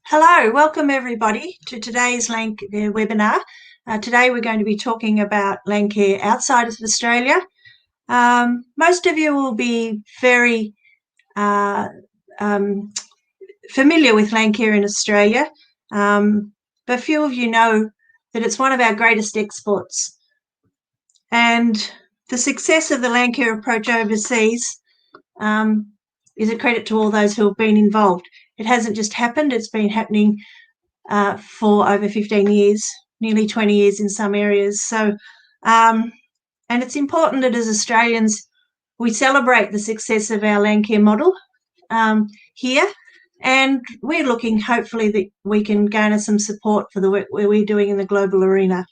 Hello, welcome everybody to today's Landcare webinar. Today we're going to be talking about Landcare outside of Australia. Most of you will be very familiar with Landcare in Australia, but few of you know that it's one of our greatest exports. And the success of the Landcare approach overseas is a credit to all those who have been involved. It hasn't just happened, it's been happening for over 15 years, nearly 20 years in some areas. So, and it's important that as Australians, we celebrate the success of our Landcare model here, and we're looking hopefully that we can garner some support for the work we're doing in the global arena.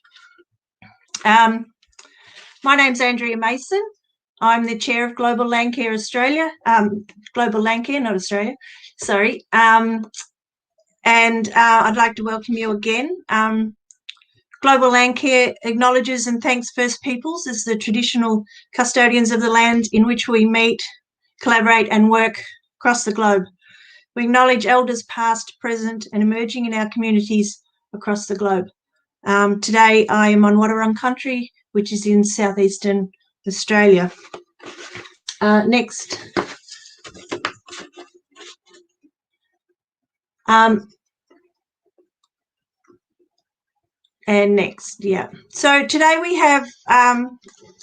My name's Andrea Mason. I'm the chair of Global Landcare Australia, Global Landcare, not Australia, sorry. And I'd like to welcome you again. Global Landcare acknowledges and thanks First Peoples as the traditional custodians of the land in which we meet, collaborate and work across the globe. We acknowledge elders past, present and emerging in our communities across the globe. Today I am on Wadawurrung country, which is in southeastern Australia. Next. And next, yeah. So today we have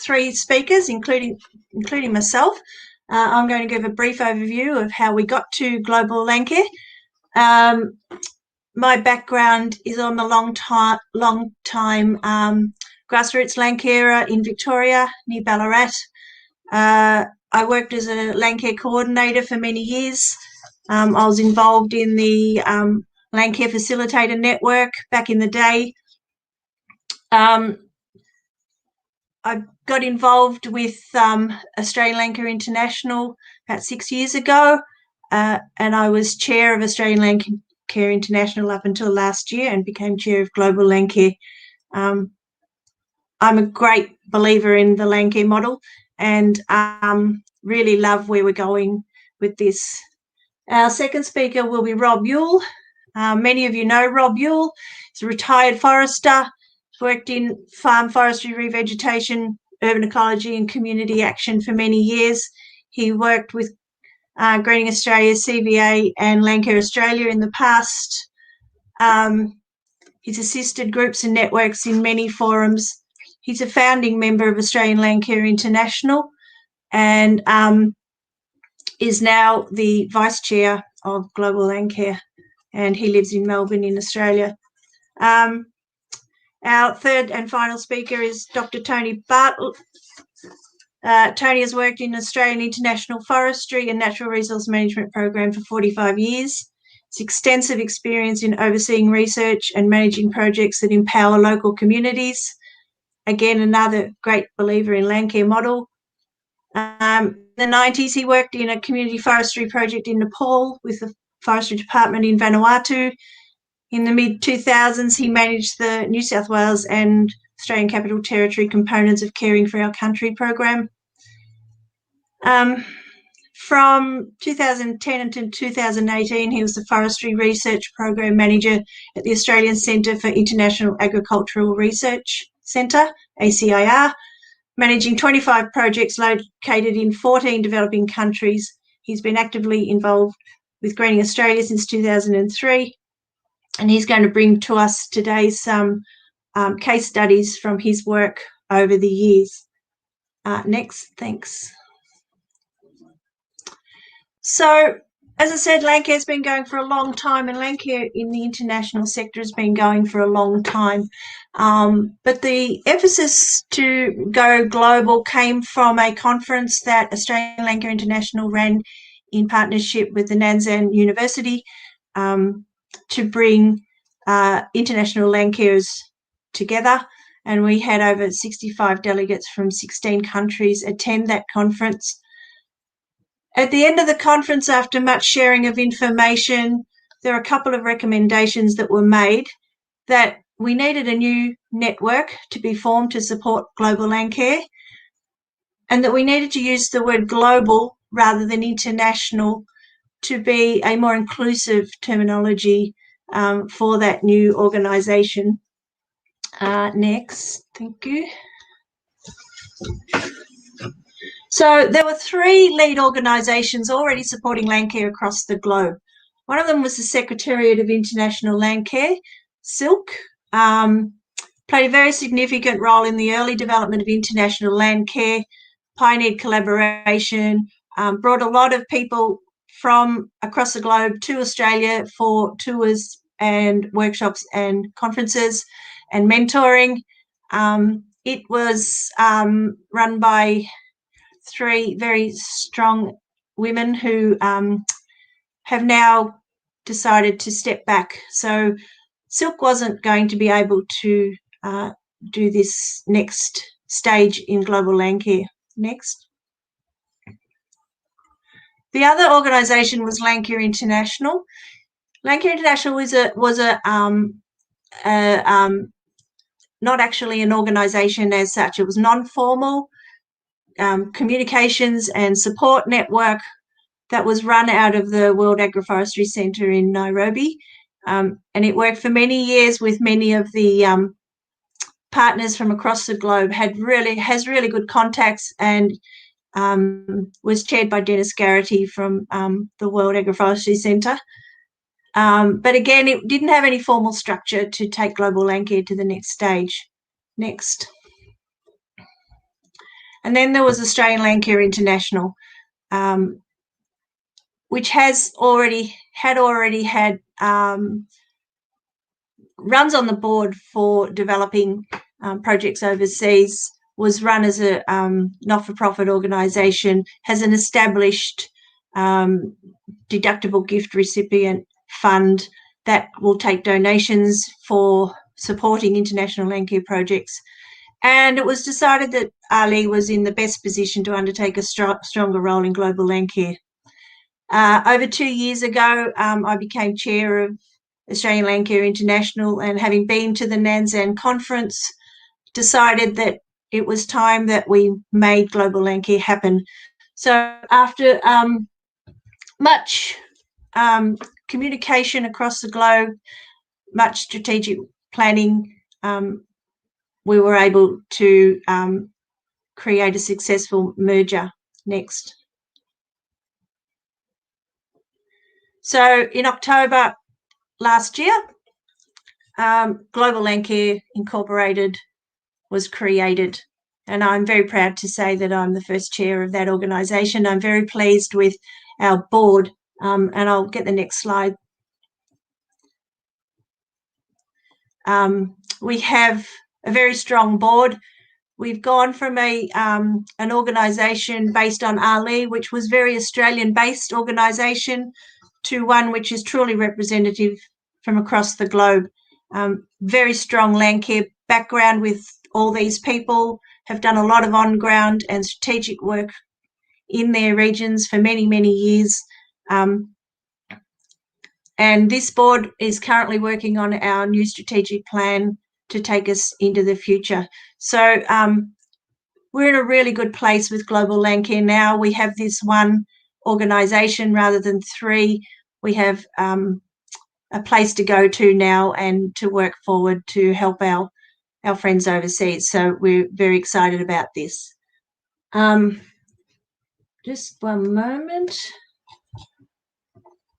three speakers, including myself. I'm going to give a brief overview of how we got to Global Landcare. My background is on the long time grassroots Landcarer in Victoria, near Ballarat. I worked as a Landcare coordinator for many years. I was involved in the Landcare Facilitator Network back in the day. I got involved with Australian Landcare International about 6 years ago, and I was chair of Australian Landcare International up until last year and became chair of Global Landcare. I'm a great believer in the Landcare model and really love where we're going with this. Our second speaker will be Rob Yule. Many of you know Rob Yule. He's a retired forester, worked in farm forestry, revegetation, urban ecology and community action for many years. He worked with Greening Australia, CVA and Landcare Australia in the past. He's assisted groups and networks in many forums. He's a founding member of Australian Landcare International and is now the vice chair of Global Landcare, and he lives in Melbourne in Australia. Our third and final speaker is Dr. Tony Bartlett. Tony has worked in Australian International Forestry and Natural Resource Management Program for 45 years. His extensive experience in overseeing research and managing projects that empower local communities. Again, another great believer in Landcare model. In the 90s, he worked in a community forestry project in Nepal with the Forestry Department in Vanuatu. In the mid-2000s, he managed the New South Wales and Australian Capital Territory components of Caring for Our Country program. From 2010 until 2018, he was the Forestry Research Program Manager at the Australian Centre for International Agricultural Research Centre, ACIR, managing 25 projects located in 14 developing countries. He's been actively involved with Greening Australia since 2003. And he's going to bring to us today some case studies from his work over the years. Next, thanks. So, as I said, Landcare has been going for a long time, and Landcare in the international sector has been going for a long time. But the emphasis to go global came from a conference that Australian Landcare International ran in partnership with the Nanzan University, to bring international Landcarers together, and we had over 65 delegates from 16 countries attend that conference. At the end of the conference, after much sharing of information, there are a couple of recommendations that were made that we needed a new network to be formed to support Global Landcare, and that we needed to use the word global rather than international to be a more inclusive terminology for that new organisation. Next, thank you. So there were 3 lead organisations already supporting Landcare across the globe. One of them was the Secretariat of International Landcare, SILK, played a very significant role in the early development of international landcare, pioneered collaboration, brought a lot of people from across the globe to Australia for tours and workshops and conferences and mentoring. It was run by 3 very strong women who have now decided to step back. So Silk wasn't going to be able to do this next stage in global landcare. Next. The other organisation was Landcare International. Landcare International was not actually an organisation as such. It was non-formal communications and support network that was run out of the World Agroforestry Centre in Nairobi. And it worked for many years with many of the partners from across the globe, has really good contacts, and was chaired by Dennis Garrity from the World Agroforestry Centre. But again, it didn't have any formal structure to take global landcare to the next stage. Next. And then there was Australian Landcare International, which had already had runs on the board for developing projects overseas, was run as a not-for-profit organisation, has an established deductible gift recipient fund that will take donations for supporting international landcare projects. And it was decided that Ali was in the best position to undertake a stronger role in global landcare. Over 2 years ago, I became chair of Australian Landcare International, and having been to the Nanzan conference, decided that it was time that we made global landcare happen. So after much communication across the globe, much strategic planning, we were able to create a successful merger. Next. So in October last year, Global Landcare Incorporated was created, and I'm very proud to say that I'm the first chair of that organisation. I'm very pleased with our board, and I'll get the next slide. We have a very strong board. We've gone from an organisation based on Ali, which was very Australian-based organisation, to one which is truly representative from across the globe. Very strong landcare background with all these people, have done a lot of on-ground and strategic work in their regions for many, many years. And this board is currently working on our new strategic plan to take us into the future. So we're in a really good place with global landcare now. We have this one organisation rather than 3. We have a place to go to now and to work forward to help our friends overseas. So we're very excited about this. Just one moment.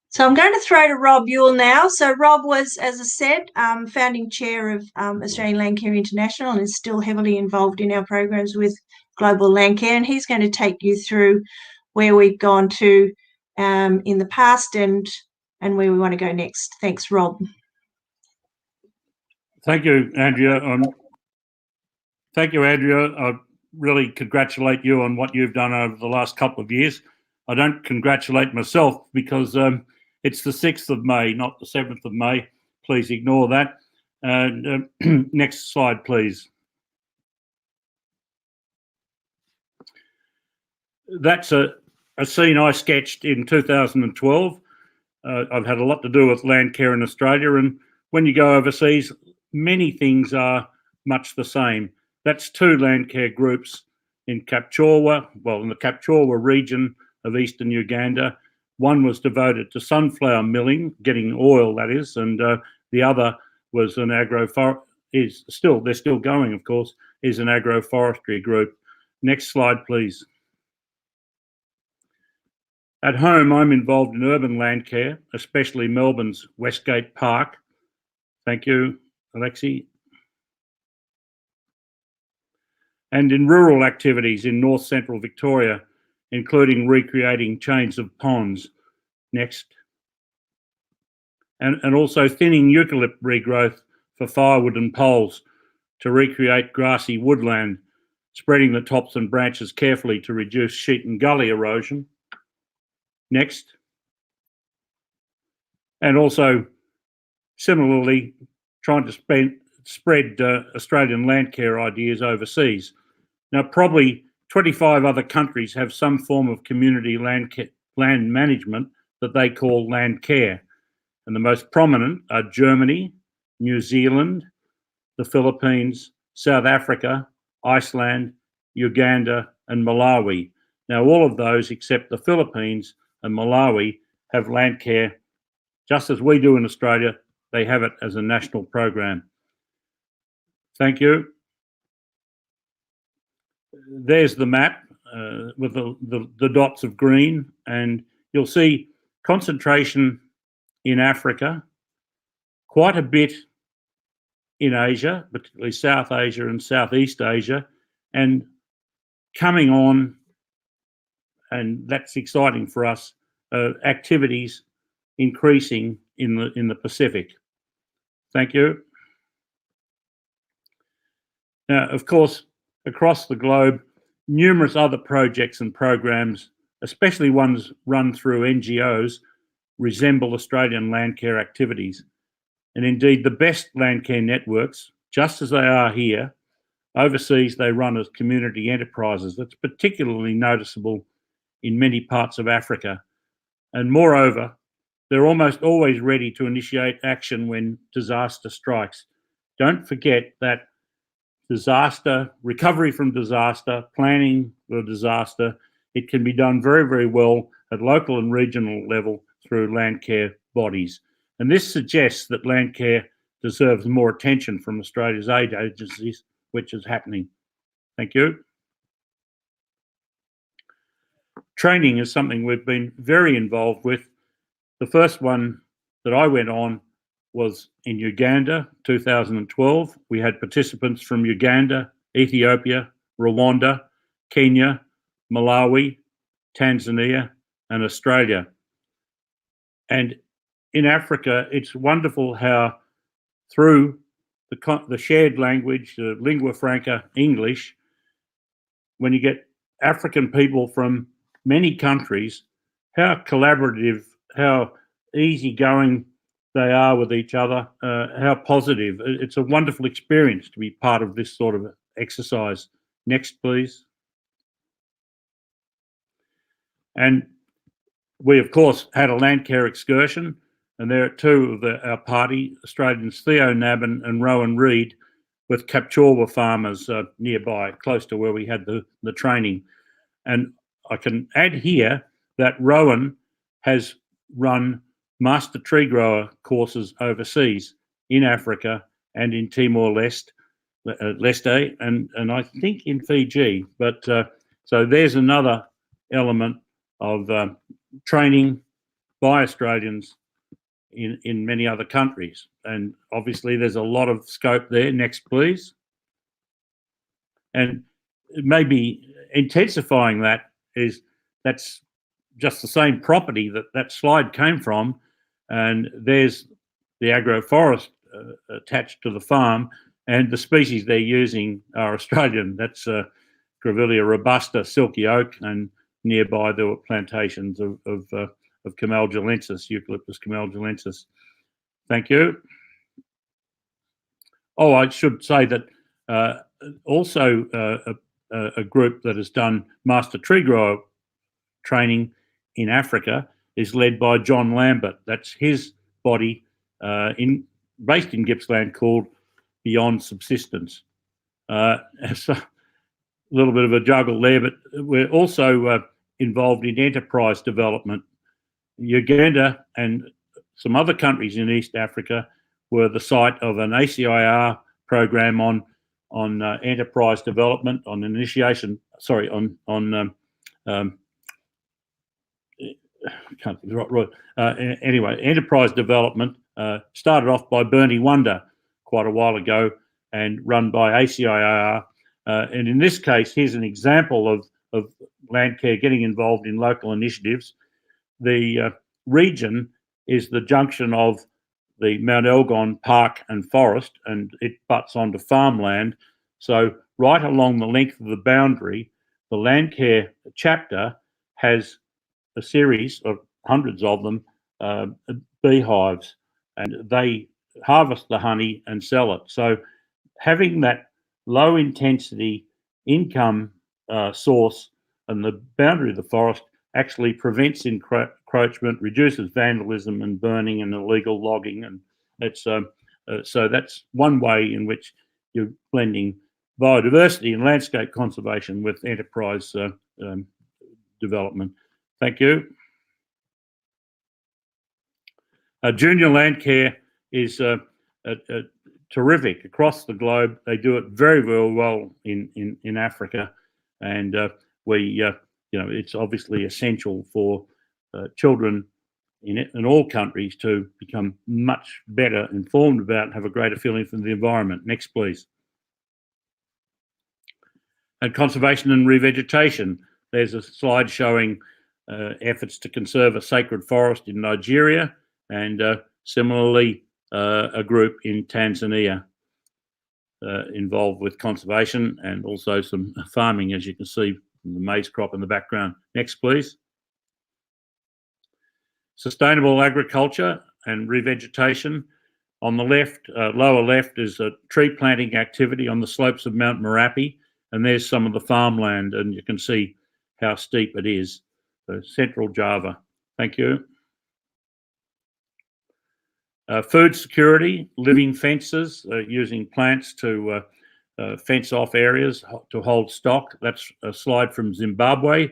So I'm going to throw to Rob Ewell now. So Rob was, as I said, founding chair of Australian Landcare International, and is still heavily involved in our programs with global landcare, and he's going to take you through where we've gone to in the past and where we want to go next. Thanks, Rob. Thank you, Andrea. Thank you, Andrea. I really congratulate you on what you've done over the last couple of years. I don't congratulate myself because it's the 6th of May, not the 7th of May. Please ignore that. Next slide, please. That's a scene I sketched in 2012. I've had a lot to do with Landcare in Australia, and when you go overseas, many things are much the same. That's 2 Landcare groups in Kapchorwa, in the Kapchorwa region of eastern Uganda, One was devoted to sunflower milling, getting oil, that is, and the other was an they're still going, of course, is an agroforestry group. Next slide, please. At home, I'm involved in urban land care, especially Melbourne's Westgate Park. Thank you, Alexi. And in rural activities in north central Victoria, including recreating chains of ponds. Next. And also thinning eucalypt regrowth for firewood and poles to recreate grassy woodland, spreading the tops and branches carefully to reduce sheet and gully erosion. Next. And also, similarly, trying to spread Australian Landcare ideas overseas. Now, probably 25 other countries have some form of community land management that they call Landcare. And the most prominent are Germany, New Zealand, the Philippines, South Africa, Iceland, Uganda, and Malawi. Now, all of those except the Philippines and Malawi have Landcare, just as we do in Australia. They have it as a national program. Thank you. There's the map with the dots of green, and you'll see concentration in Africa, quite a bit in Asia, particularly South Asia and Southeast Asia, and coming on, and that's exciting for us, activities increasing in the Pacific. Thank you. Now, of course, across the globe, numerous other projects and programs, especially ones run through NGOs, resemble Australian Landcare activities. And indeed, the best Landcare networks, just as they are here, overseas they run as community enterprises. That's particularly noticeable in many parts of Africa. And moreover, they're almost always ready to initiate action when disaster strikes. Don't forget that disaster, recovery from disaster, planning for disaster, it can be done very, very well at local and regional level through Landcare bodies. And this suggests that Landcare deserves more attention from Australia's aid agencies, which is happening. Thank you. Training is something we've been very involved with. The first one that I went on was in Uganda, 2012. We had participants from Uganda, Ethiopia, Rwanda, Kenya, Malawi, Tanzania, and Australia. And in Africa, it's wonderful how through the shared language, the lingua franca, English, when you get African people from many countries, how collaborative, how easygoing they are with each other, how positive. It's a wonderful experience to be part of this sort of exercise. Next, please. And we, of course, had a Landcare excursion, and there are two of our party, Australians Theo Nabin and Rowan Reid, with Kapchorwa farmers nearby, close to where we had the training. And I can add here that Rowan has run master tree grower courses overseas in Africa and in Timor-Leste, and I think in Fiji. But so there's another element of training by Australians in many other countries. And obviously there's a lot of scope there. Next, please. And maybe intensifying that's just the same property that slide came from. And there's the agroforest attached to the farm, and the species they're using are Australian. That's Grevillea robusta, silky oak, and nearby there were plantations of Cameldulensis, Eucalyptus cameldulensis. Thank you. Oh, I should say that also a group that has done master tree grower training in Africa is led by John Lambert. That's his body based in Gippsland, called Beyond Subsistence. So a little bit of a juggle there, but we're also involved in enterprise development. Uganda and some other countries in East Africa were the site of an ACIR program on enterprise development, on initiation. Sorry, on can't think right. Anyway, enterprise development started off by Bernie Wonder quite a while ago and run by ACIR. And in this case, here's an example of Landcare getting involved in local initiatives. The region is the junction of the Mount Elgon Park and Forest, and it butts onto farmland. So right along the length of the boundary, the Landcare chapter has a series of hundreds of them, beehives, and they harvest the honey and sell it. So having that low intensity income source and the boundary of the forest actually prevents encroachment, reduces vandalism and burning and illegal logging, and it's so that's one way in which you're blending biodiversity and landscape conservation with enterprise development. Thank you. Junior Landcare is terrific across the globe. They do it very, very well in Africa, and it's obviously essential for children in all countries to become much better informed about and have a greater feeling for the environment. Next, please. And conservation and revegetation. There's a slide showing efforts to conserve a sacred forest in Nigeria, and similarly a group in Tanzania involved with conservation and also some farming, as you can see from the maize crop in the background. Next, please. Sustainable agriculture and revegetation. On the left, lower left, is a tree planting activity on the slopes of Mount Merapi, and there's some of the farmland, and you can see how steep it is. So Central Java. Thank you. Food security, living fences, using plants to fence off areas to hold stock. That's a slide from Zimbabwe.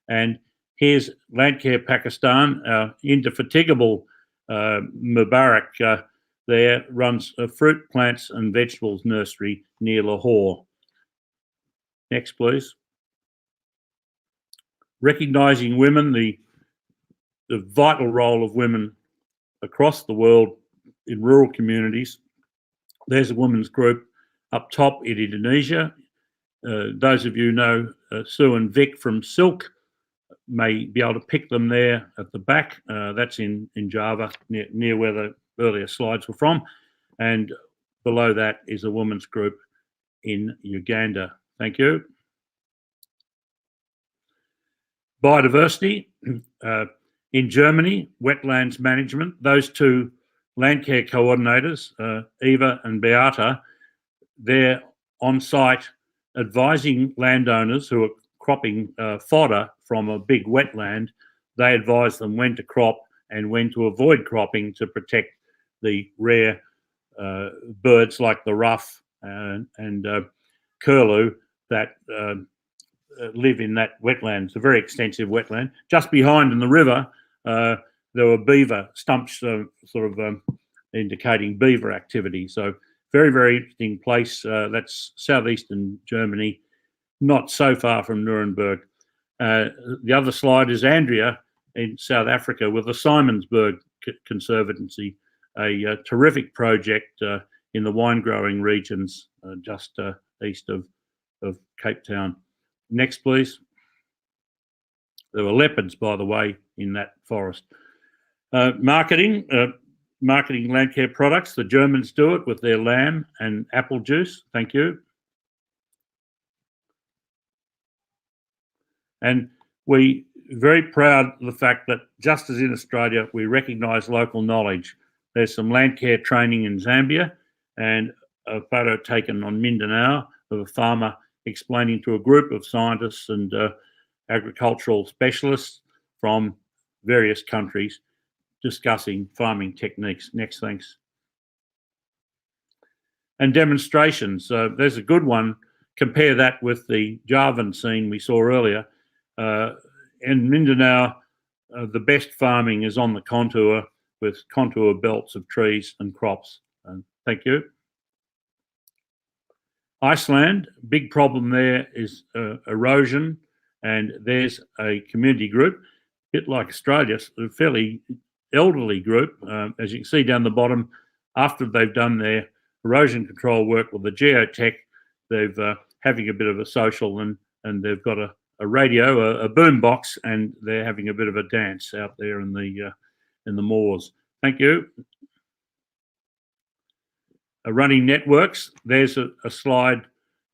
And here's Landcare Pakistan, indefatigable Mubarak there runs a fruit, plants and vegetables nursery near Lahore. Next, please. Recognising women, the vital role of women across the world in rural communities. There's a women's group up top in Indonesia. Those of you know Sue and Vic from Silk may be able to pick them there at the back. That's in Java, near where the earlier slides were from. And below that is a women's group in Uganda. Thank you. Biodiversity. In Germany, wetlands management, those two Landcare coordinators, Eva and Beata, they're on site advising landowners who are cropping fodder from a big wetland. They advise them when to crop and when to avoid cropping to protect the rare birds like the ruff and curlew that live in that wetland. It's a very extensive wetland. Just behind in the river, there were beaver stumps, indicating beaver activity. So very, very interesting place. That's southeastern Germany, not so far from Nuremberg. The other slide is Andrea in South Africa with the Simonsburg Conservancy, a terrific project in the wine growing regions just east of Cape Town. Next, please. There were leopards, by the way, in that forest. Marketing Landcare products. The Germans do it with their lamb and apple juice. Thank you. And we're very proud of the fact that just as in Australia, we recognise local knowledge. There's some Landcare training in Zambia and a photo taken on Mindanao of a farmer explaining to a group of scientists and agricultural specialists from various countries discussing farming techniques. Next, thanks. And demonstrations. There's a good one. Compare that with the Javan scene we saw earlier. In Mindanao, the best farming is on the contour with contour belts of trees and crops. Thank you. Iceland, big problem there is erosion, and there's a community group, a bit like Australia, a fairly elderly group, as you can see down the bottom. After they've done their erosion control work with the geotech, they've having a bit of a social, and they've got a radio, a boom box, and they're having a bit of a dance out there in the moors. Thank you. Running networks. There's a slide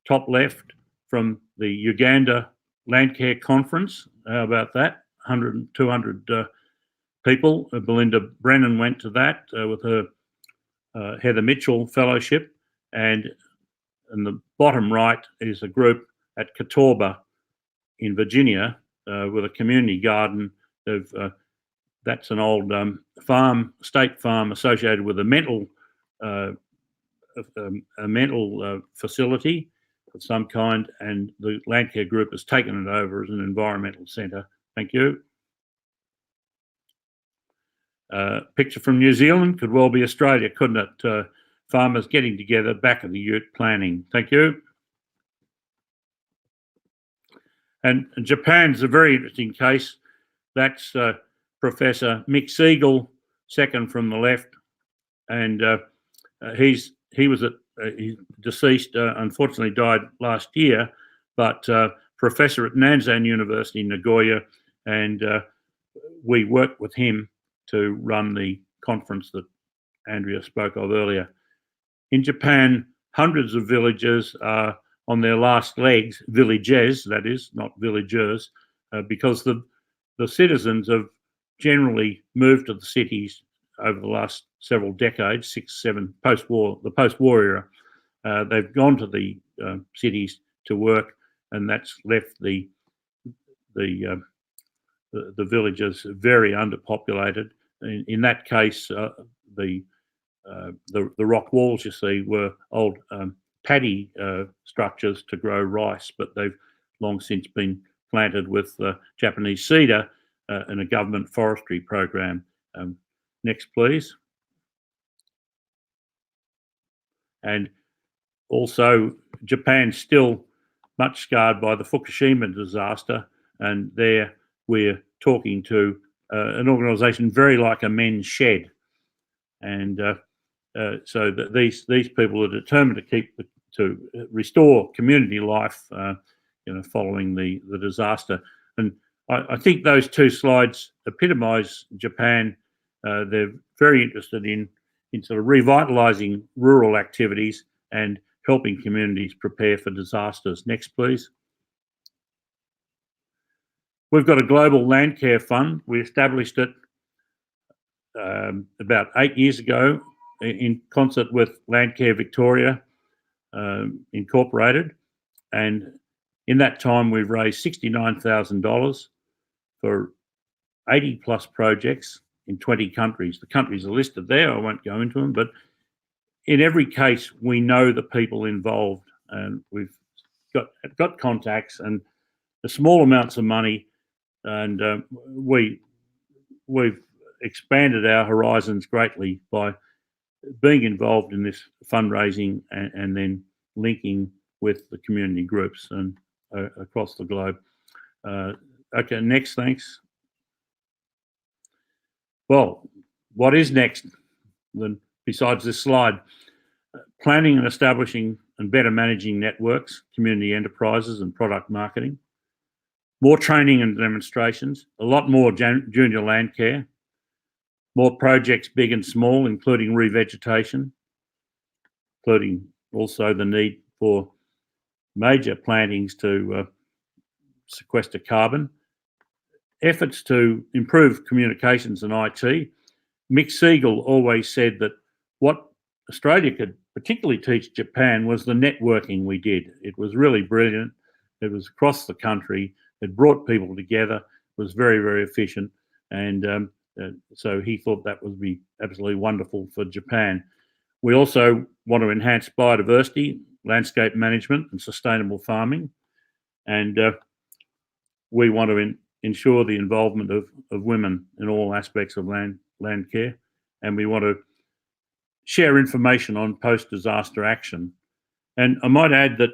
top left from the Uganda Landcare conference. How about that? 100, 200 people. Belinda Brennan went to that with her Heather Mitchell Fellowship. And in the bottom right is a group at Catawba in Virginia with a community garden. That's an old state farm associated with a mental facility of some kind, and the Landcare group has taken it over as an environmental centre. Thank you. Picture from New Zealand, could well be Australia, couldn't it? Farmers getting together back in the ute planning. Thank you. And Japan's a very interesting case. That's Professor Mick Siegel, second from the left, and he was he deceased, unfortunately died last year, but professor at Nanzan University in Nagoya, and we worked with him to run the conference that Andrea spoke of earlier. In Japan, hundreds of villages are on their last legs, villages, that is, not villagers, because the citizens have generally moved to the cities over the last several decades, 6, 7, post-war, the post-war era. They've gone to the cities to work, and that's left the villages very underpopulated. In that case, the rock walls you see were old paddy structures to grow rice, but they've long since been planted with Japanese cedar in a government forestry program. Next, please. And also, Japan's still much scarred by the Fukushima disaster, and there we're talking to an organisation very like a men's shed, and so that these people are determined to restore community life, following the disaster. And I think those two slides epitomise Japan. They're very interested in sort of revitalising rural activities and helping communities prepare for disasters. Next, please. We've got a global Landcare fund. We established it about 8 years ago in concert with Landcare Victoria Incorporated. And in that time, we've raised $69,000 for 80 plus projects in 20 countries. The countries are listed there. I won't go into them, but in every case, we know the people involved, and we've got contacts and the small amounts of money, and we've expanded our horizons greatly by being involved in this fundraising and then linking with the community groups and across the globe. Okay, next, thanks. Well, what is next then besides this slide? Planning and establishing and better managing networks, community enterprises and product marketing. More training and demonstrations, a lot more junior land care, more projects big and small, including revegetation, including also the need for major plantings to sequester carbon. Efforts to improve communications and IT. Mick Siegel always said that what Australia could particularly teach Japan was the networking we did. It was really brilliant. It was across the country. It brought people together. It was very, very efficient. And so he thought that would be absolutely wonderful for Japan. We also want to enhance biodiversity, landscape management and sustainable farming. And we want to ensure the involvement of women in all aspects of land care, and we want to share information on post-disaster action. And I might add that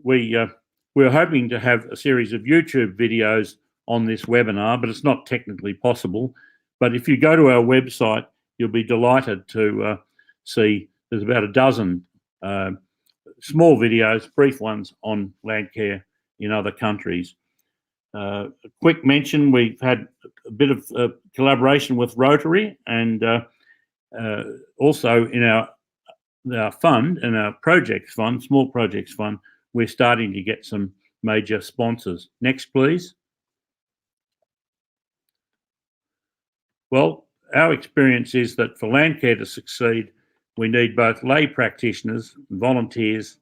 we're hoping to have a series of YouTube videos on this webinar, but it's not technically possible. But if you go to our website, you'll be delighted to see there's about a dozen small videos, brief ones on land care in other countries. A quick mention, we've had a bit of collaboration with Rotary, and also in our fund, in our projects fund, small projects fund, we're starting to get some major sponsors. Next, please. Well, our experience is that for Landcare to succeed, we need both lay practitioners, volunteers,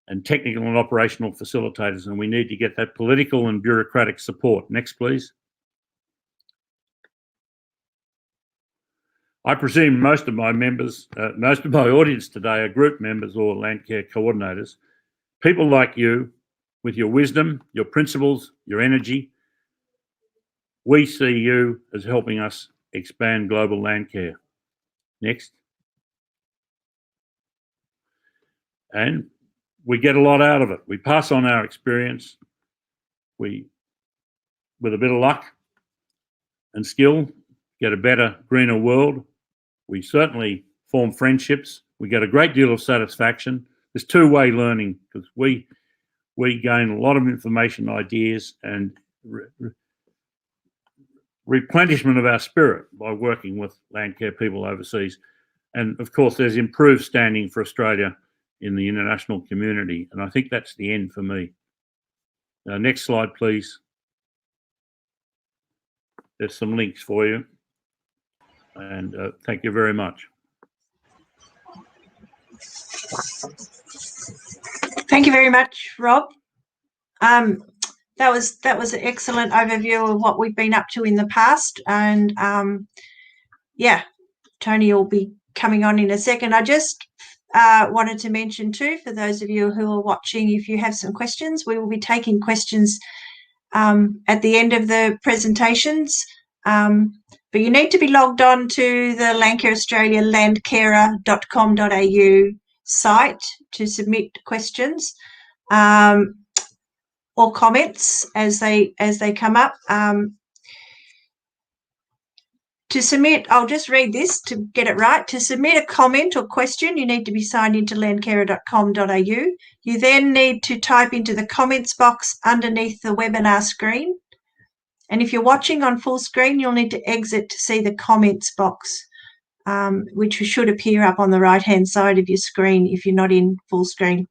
and technical and operational facilitators, and we need to get that political and bureaucratic support. Next, please. I presume most of my members, most of my audience today are group members or Landcare coordinators. People like you, with your wisdom, your principles, your energy, we see you as helping us expand global land care. Next. And we get a lot out of it. We pass on our experience. We, with a bit of luck and skill, get a better, greener world. We certainly form friendships. We get a great deal of satisfaction. There's two-way learning, because we gain a lot of information, ideas, and replenishment of our spirit by working with Landcare people overseas. And of course, there's improved standing for Australia in the international community. And I think that's the end for me. Next slide, please. There's some links for you. And thank you very much. Thank you very much, Rob. That was an excellent overview of what we've been up to in the past. And yeah, Tony will be coming on in a second. I just wanted to mention too, for those of you who are watching, if you have some questions, we will be taking questions at the end of the presentations. But you need to be logged on to the Landcare Australia landcarer.com.au site to submit questions or comments as they come up. To submit, I'll just read this to get it right. To submit a comment or question, you need to be signed into landcarer.com.au. You then need to type into the comments box underneath the webinar screen. And if you're watching on full screen, you'll need to exit to see the comments box, which should appear up on the right-hand side of your screen if you're not in full screen.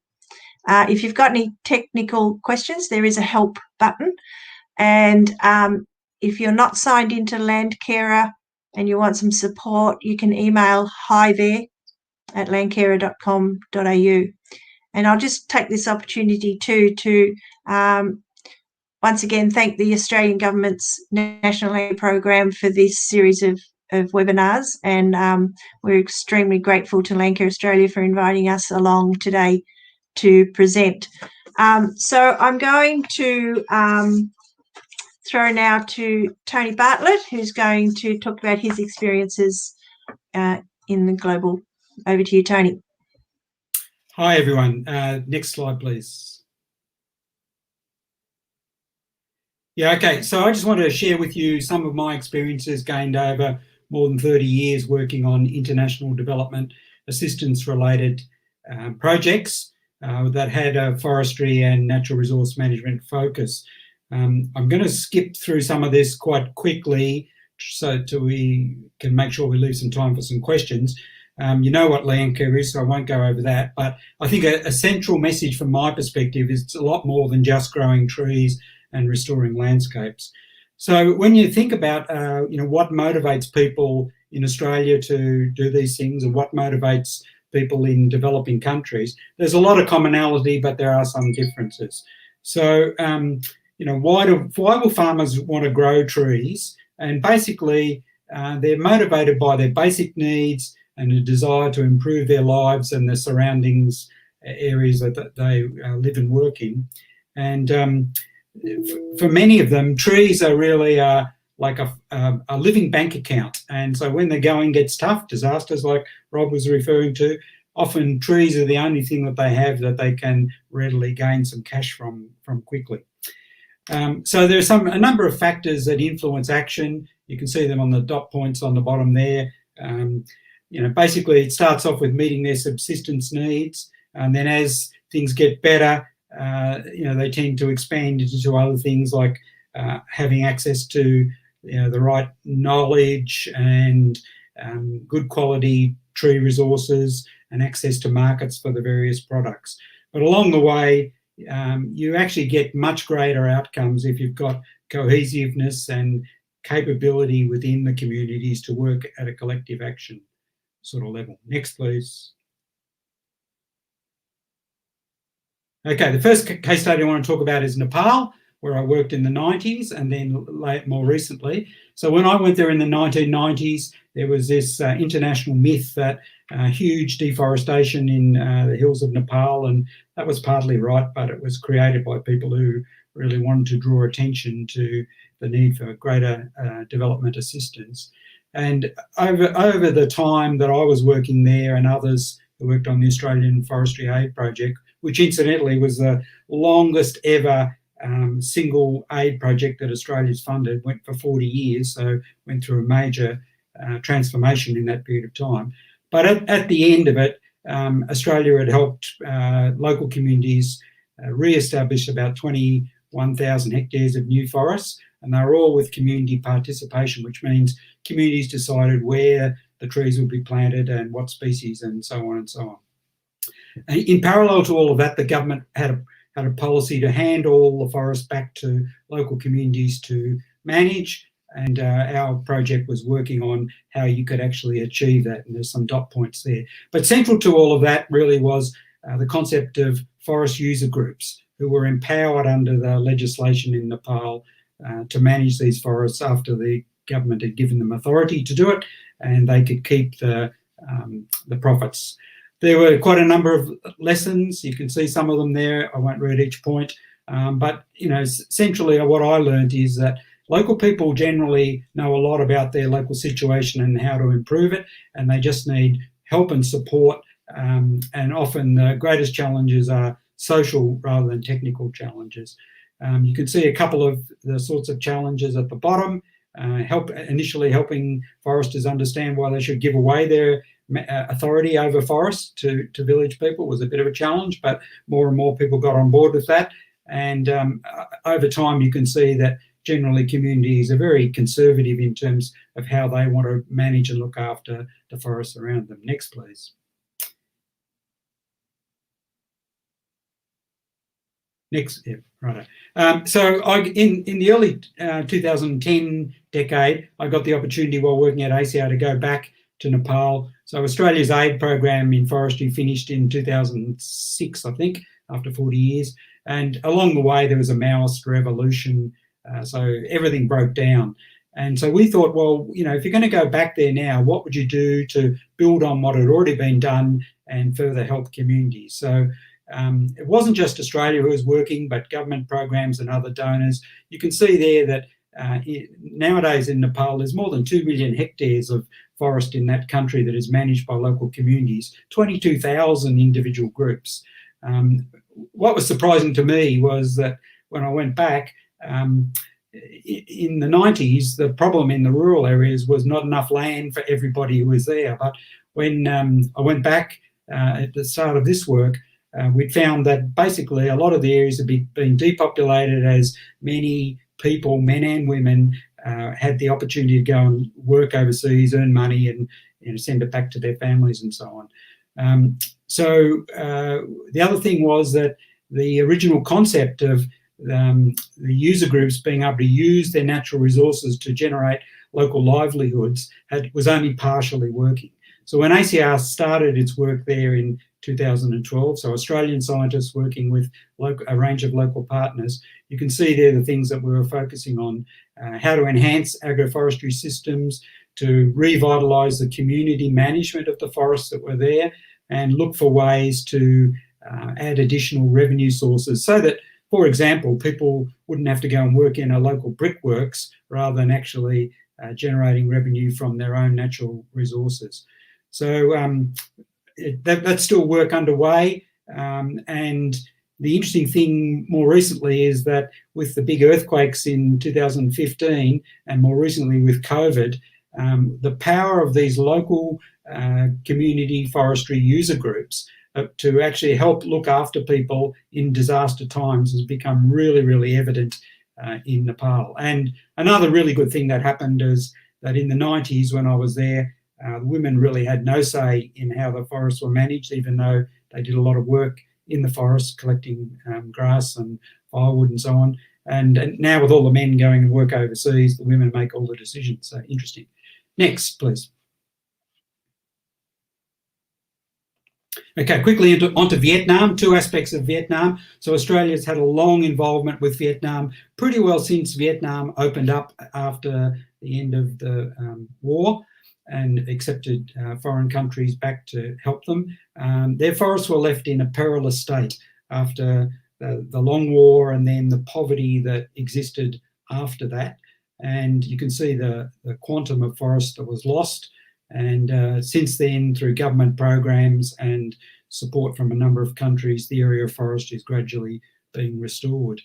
If you've got any technical questions, there is a help button. And if you're not signed into Landcarer and you want some support, you can email hi@landcarer.com.au. And I'll just take this opportunity too to once again thank the Australian Government's National Aid Program for this series of webinars. And we're extremely grateful to Landcare Australia for inviting us along today to present. So I'm going to throw now to Tony Bartlett, who's going to talk about his experiences in the global. Over to you, Tony. Hi, everyone. Next slide, please. Yeah, okay. So I just wanted to share with you some of my experiences gained over more than 30 years working on international development assistance-related projects that had a forestry and natural resource management focus. I'm going to skip through some of this quite quickly so we can make sure we leave some time for some questions. You know what Landcare is, so I won't go over that. But I think a central message from my perspective is it's a lot more than just growing trees and restoring landscapes. So when you think about, what motivates people in Australia to do these things and what motivates people in developing countries, there's a lot of commonality, but there are some differences. So, why will farmers want to grow trees? And basically, they're motivated by their basic needs and a desire to improve their lives and the surroundings areas that they live and work in. And for many of them, trees are really like a living bank account. And so when the going gets tough, disasters like Rob was referring to, often trees are the only thing that they have that they can readily gain some cash from quickly. So there's a number of factors that influence action. You can see them on the dot points on the bottom there. Basically it starts off with meeting their subsistence needs, and then as things get better, they tend to expand into other things like having access to the right knowledge and good quality tree resources and access to markets for the various products. But along the way, you actually get much greater outcomes if you've got cohesiveness and capability within the communities to work at a collective action sort of level. Next, please. Okay, the first case study I want to talk about is Nepal, where I worked in the 90s and then more recently. So when I went there in the 1990s, there was this international myth that huge deforestation in the hills of Nepal, and that was partly right, but it was created by people who really wanted to draw attention to the need for greater development assistance. And over the time that I was working there and others who worked on the Australian Forestry Aid Project, which incidentally was the longest ever single aid project that Australia's funded, went for 40 years, so went through a major transformation in that period of time. But at the end of it, Australia had helped local communities re-establish about 21,000 hectares of new forests, and they were all with community participation, which means communities decided where the trees would be planted and what species and so on and so on. In parallel to all of that, the government had a policy to hand all the forest back to local communities to manage, and our project was working on how you could actually achieve that, and there's some dot points there. But central to all of that really was the concept of forest user groups who were empowered under the legislation in Nepal to manage these forests after the government had given them authority to do it, and they could keep the profits. There were quite a number of lessons. You can see some of them there. I won't read each point, but centrally what I learned is that local people generally know a lot about their local situation and how to improve it, and they just need help and support. And often the greatest challenges are social rather than technical challenges. You can see a couple of the sorts of challenges at the bottom. Initially helping foresters understand why they should give away their authority over forests to village people was a bit of a challenge, but more and more people got on board with that. And over time, you can see that generally communities are very conservative in terms of how they want to manage and look after the forests around them. Next, please. Next, yeah, right. So in the early 2010 decade, I got the opportunity while working at ACR to go back to Nepal. So Australia's aid program in forestry finished in 2006, I think, after 40 years. And along the way, there was a Maoist revolution. So everything broke down. And so we thought, well, if you're going to go back there now, what would you do to build on what had already been done and further help communities? So it wasn't just Australia who was working, but government programs and other donors. You can see there that nowadays in Nepal, there's more than 2 million hectares of forest in that country that is managed by local communities, 22,000 individual groups. What was surprising to me was that when I went back, in the 90s, the problem in the rural areas was not enough land for everybody who was there. But when I went back at the start of this work, we'd found that basically a lot of the areas had been depopulated as many people, men and women, had the opportunity to go and work overseas, earn money, and send it back to their families and so on. So the other thing was that the original concept of the user groups being able to use their natural resources to generate local livelihoods was only partially working. So when ACR started its work there in 2012, so Australian scientists working with a range of local partners, you can see there the things that we were focusing on, how to enhance agroforestry systems, to revitalise the community management of the forests that were there, and look for ways to add additional revenue sources so that for example, people wouldn't have to go and work in a local brickworks rather than actually generating revenue from their own natural resources. So that's still work underway. And the interesting thing more recently is that with the big earthquakes in 2015 and more recently with COVID, the power of these local community forestry user groups to actually help look after people in disaster times has become really, really evident in Nepal. And another really good thing that happened is that in the 90s, when I was there, women really had no say in how the forests were managed, even though they did a lot of work in the forest collecting grass and firewood and so on. And now with all the men going to work overseas, the women make all the decisions. So interesting. Next, please. Okay, quickly onto Vietnam, two aspects of Vietnam. So Australia's had a long involvement with Vietnam, pretty well since Vietnam opened up after the end of the war and accepted foreign countries back to help them. Their forests were left in a perilous state after the long war and then the poverty that existed after that. And you can see the quantum of forest that was lost. And since then, through government programs and support from a number of countries, the area of forest is gradually being restored.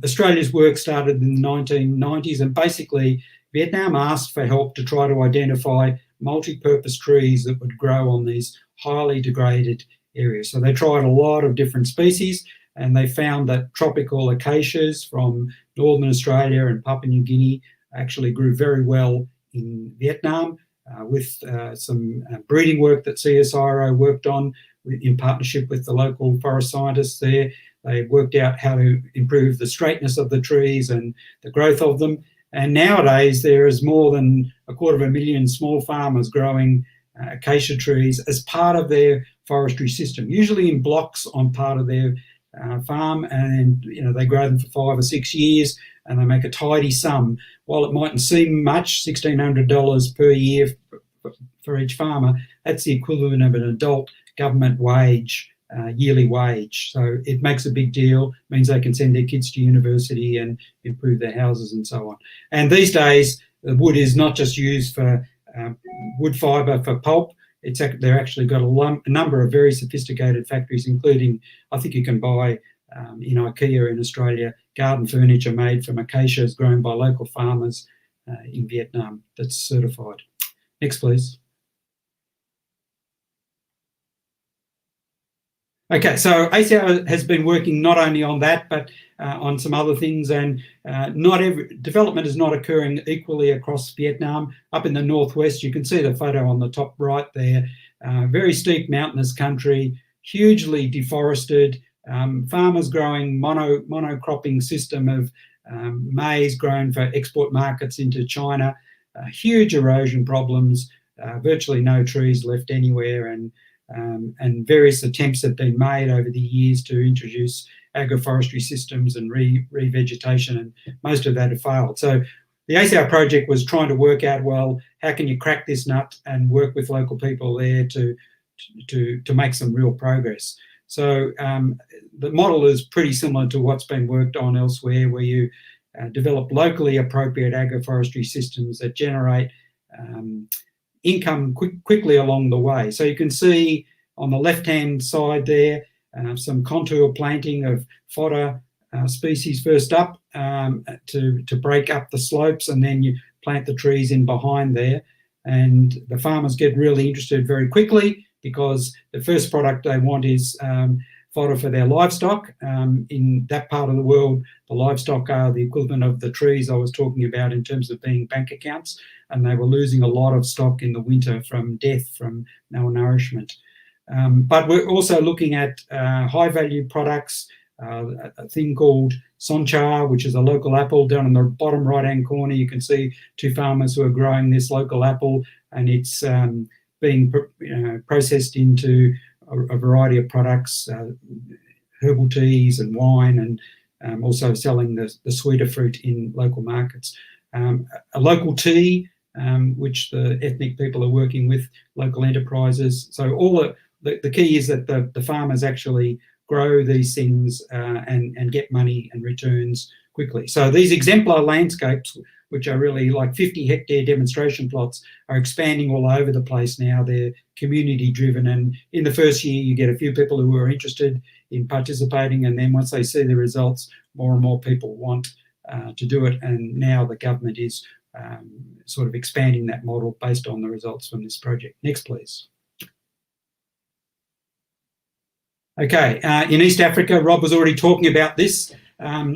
Australia's work started in the 1990s, and basically Vietnam asked for help to try to identify multi-purpose trees that would grow on these highly degraded areas. So they tried a lot of different species, and they found that tropical acacias from Northern Australia and Papua New Guinea actually grew very well in Vietnam. With some breeding work that CSIRO worked on in partnership with the local forest scientists there. They worked out how to improve the straightness of the trees and the growth of them. And nowadays there is more than 250,000 small farmers growing acacia trees as part of their forestry system, usually in blocks on part of their farm, and they grow them for 5 or 6 years and they make a tidy sum. While it mightn't seem much, $1,600 per year for each farmer, that's the equivalent of an adult government wage, yearly wage. So it makes a big deal, means they can send their kids to university and improve their houses and so on. And these days, the wood is not just used for wood fibre for pulp. They're actually got a number of very sophisticated factories, including, I think you can buy in IKEA in Australia, garden furniture made from acacias grown by local farmers in Vietnam that's certified. Next, please. Okay, so ACO has been working not only on that, but on some other things, and not every development is not occurring equally across Vietnam. Up in the northwest, you can see the photo on the top right there, very steep mountainous country, hugely deforested, farmers growing monocropping system of maize grown for export markets into China, huge erosion problems, virtually no trees left anywhere, and various attempts have been made over the years to introduce agroforestry systems and revegetation, and most of that have failed. So the ACR project was trying to work out, well, how can you crack this nut and work with local people there to make some real progress. So the model is pretty similar to what's been worked on elsewhere, where you develop locally appropriate agroforestry systems that generate income quickly along the way. So you can see on the left-hand side there some contour planting of fodder species first up to break up the slopes, and then you plant the trees in behind there. And the farmers get really interested very quickly because the first product they want is fodder for their livestock. In that part of the world, the livestock are the equivalent of the trees I was talking about in terms of being bank accounts, and they were losing a lot of stock in the winter from death from malnourishment. But we're also looking at high-value products, a thing called Sonchar, which is a local apple. Down in the bottom right-hand corner, you can see two farmers who are growing this local apple, and it's being processed into a variety of products, herbal teas and wine, and also selling the sweeter fruit in local markets. A local tea, which the ethnic people are working with, local enterprises. So all the key is that the farmers actually grow these things and get money and returns quickly. So these exemplar landscapes, which are really like 50-hectare demonstration plots, are expanding all over the place now. They're community driven, and in the first year you get a few people who are interested in participating, and then once they see the results, more and more people want to do it. And now the government is sort of expanding that model based on the results from this project. Next, please. Okay, in East Africa, Rob was already talking about this.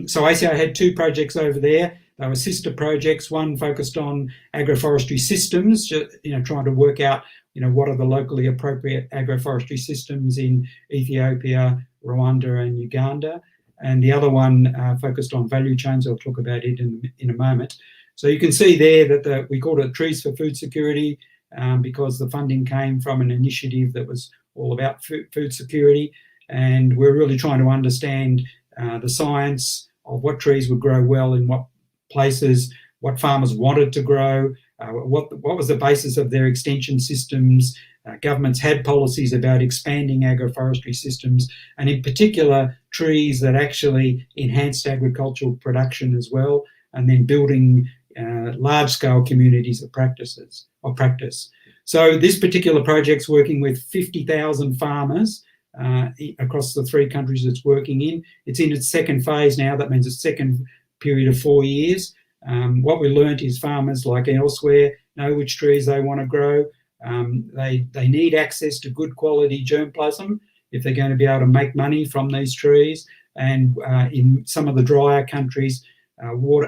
So ACO had 2 projects over there. They were sister projects. One focused on agroforestry systems, trying to work out, what are the locally appropriate agroforestry systems in Ethiopia, Rwanda, and Uganda. And the other one focused on value chains. I'll talk about it in a moment. So you can see there that we called it Trees for Food Security because the funding came from an initiative that was all about food security. And we're really trying to understand the science of what trees would grow well in what places, what farmers wanted to grow, what was the basis of their extension systems. Governments had policies about expanding agroforestry systems, and in particular trees that actually enhanced agricultural production as well, and then building large-scale communities of practice. So this particular project's working with 50,000 farmers across the 3 countries it's working in. It's in its second phase now. That means a second period of 4 years. What we learnt is farmers, like elsewhere, know which trees they want to grow. They need access to good quality germplasm if they're going to be able to make money from these trees. And in some of the drier countries,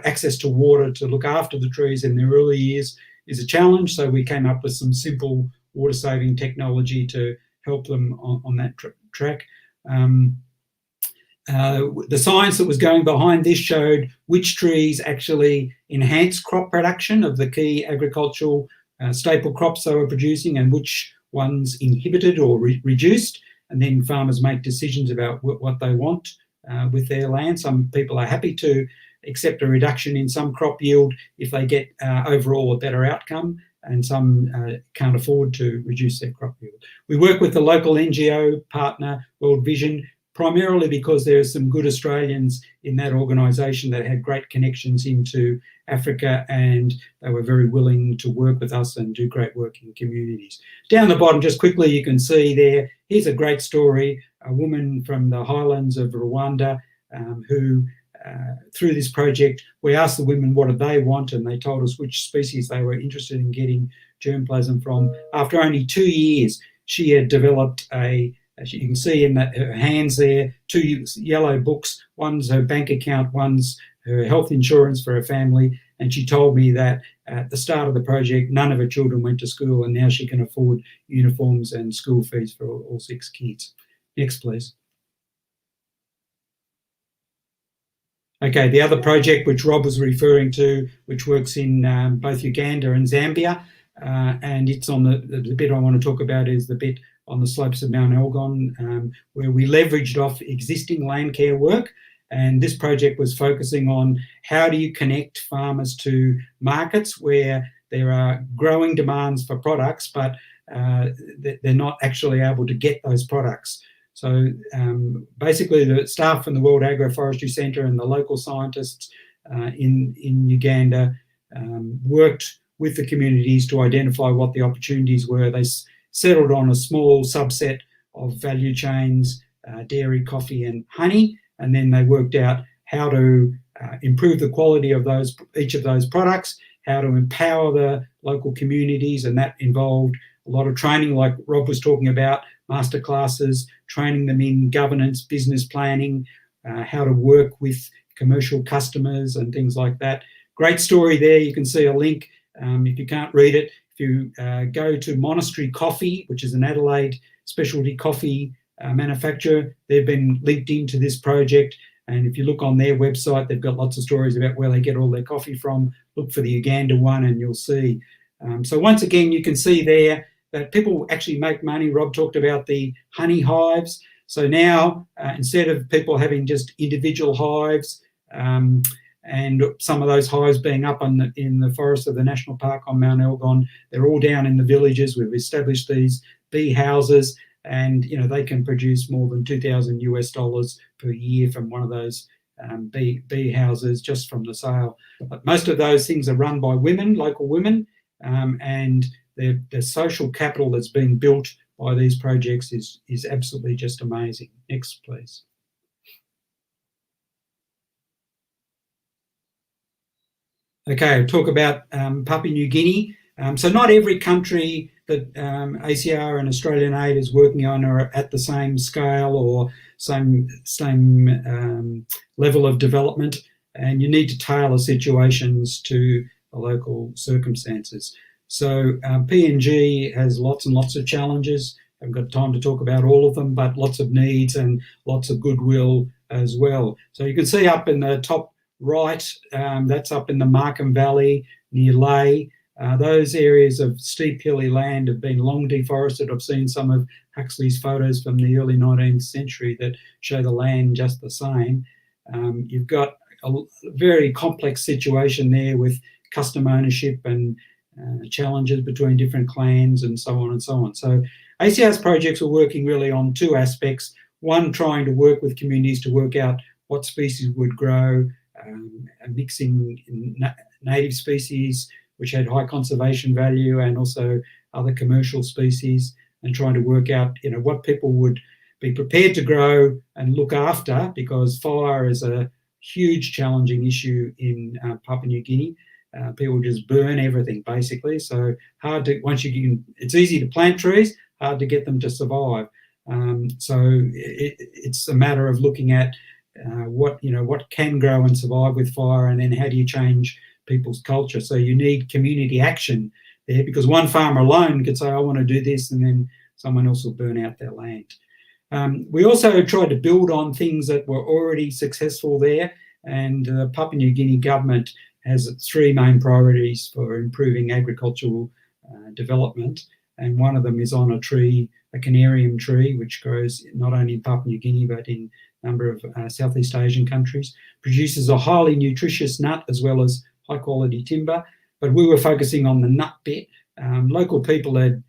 access to water to look after the trees in the early years is a challenge. So we came up with some simple water-saving technology to help them on that track. The science that was going behind this showed which trees actually enhance crop production of the key agricultural staple crops they were producing, and which ones inhibited or reduced. And then farmers make decisions about what they want with their land. Some people are happy to accept a reduction in some crop yield if they get overall a better outcome, and some can't afford to reduce their crop yield. We work with the local NGO partner, World Vision, primarily because there are some good Australians in that organisation that had great connections into Africa, and they were very willing to work with us and do great work in communities. Down the bottom, just quickly, you can see there, here's a great story, a woman from the highlands of Rwanda who, through this project, we asked the women what did they want, and they told us which species they were interested in getting germplasm from. After only 2 years, she had developed as you can see in her hands there, 2 yellow books. One's her bank account, one's her health insurance for her family. And she told me that at the start of the project, none of her children went to school, and now she can afford uniforms and school fees for all 6 kids. Next, please. Okay, the other project which Rob was referring to, which works in both Uganda and Zambia, and it's on the bit I want to talk about is the bit on the slopes of Mount Elgon, where we leveraged off existing Landcare work. And this project was focusing on how do you connect farmers to markets where there are growing demands for products, but they're not actually able to get those products. So basically the staff from the World Agroforestry Centre and the local scientists in Uganda worked with the communities to identify what the opportunities were. They settled on a small subset of value chains, dairy, coffee and honey, and then they worked out how to improve the quality of each of those products, how to empower the local communities, and that involved a lot of training, like Rob was talking about, masterclasses, training them in governance, business planning, how to work with commercial customers and things like that. Great story there. You can see a link if you can't read it. If you go to Monastery Coffee, which is an Adelaide specialty coffee manufacturer, they've been linked into this project. And if you look on their website, they've got lots of stories about where they get all their coffee from. Look for the Uganda one and you'll see. So once again, you can see there that people actually make money. Rob talked about the honey hives. So now, instead of people having just individual hives, and some of those hives being up in the forest of the national park on Mount Elgon, they're all down in the villages. We've established these bee houses, and they can produce more than $2,000 per year from one of those bee houses just from the sale. But most of those things are run by women, local women, and the social capital that's being built by these projects is absolutely just amazing. Next, please. Okay, I'll talk about Papua New Guinea. So not every country that ACR and Australian Aid is working on are at the same scale or same level of development, and you need to tailor situations to the local circumstances. So PNG has lots and lots of challenges. I haven't got time to talk about all of them, but lots of needs and lots of goodwill as well. So you can see up in the top right, that's up in the Markham Valley near Lae. Those areas of steep hilly land have been long deforested. I've seen some of Huxley's photos from the early 19th century that show the land just the same. You've got a very complex situation there with custom ownership and challenges between different clans and so on and so on. So ACR's projects are working really on two aspects. One, trying to work with communities to work out what species would grow, mixing native species which had high conservation value and also other commercial species, and trying to work out what people would be prepared to grow and look after, because fire is a huge challenging issue in Papua New Guinea. People just burn everything basically, so hard to, it's easy to plant trees, hard to get them to survive. So it's a matter of looking at what can grow and survive with fire, and then how do you change people's culture. So you need community action there, because one farmer alone could say, I want to do this, and then someone else will burn out their land. We also tried to build on things that were already successful there, and the Papua New Guinea government has three main priorities for improving agricultural development, and one of them is on a tree, a canarium tree, which grows not only in Papua New Guinea but in a number of Southeast Asian countries, produces a highly nutritious nut as well as high quality timber, but we were focusing on the nut bit. Local people had